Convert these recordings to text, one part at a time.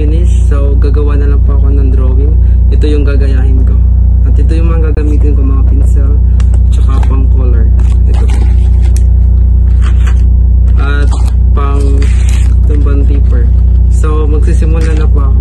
finish. So gagawa na lang po ako ng drawing. Ito yung gagayahin ko. At ito yung mga gagamitin ko, mga pinsel, tsaka pang color. Ito po. At pang tumbang paper. So magsisimula na po ako.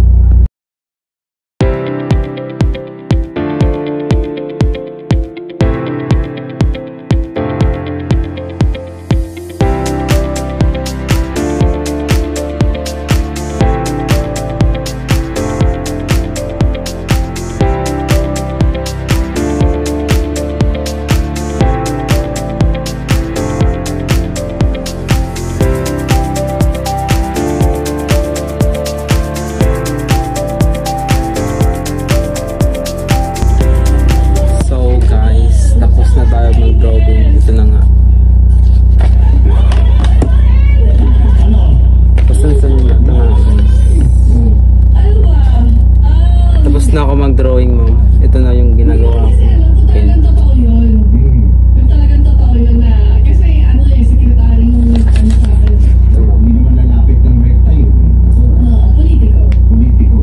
Na ako mag-drawing, ma'am. Ito na yung ginagawa ko. Okay. Talagang totoo yun. Talagang totoo yun na. Kasi ano yung sekretary yung ano sa akin. Hindi naman lalapit ng rekta yun. Politiko. Politiko.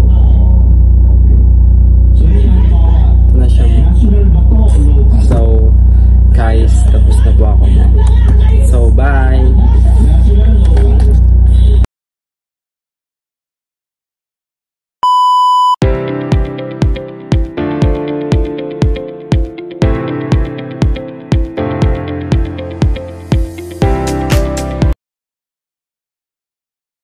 So yun ang ito na siya. national ba to o local? So, guys, tapos na po ako, ma'am.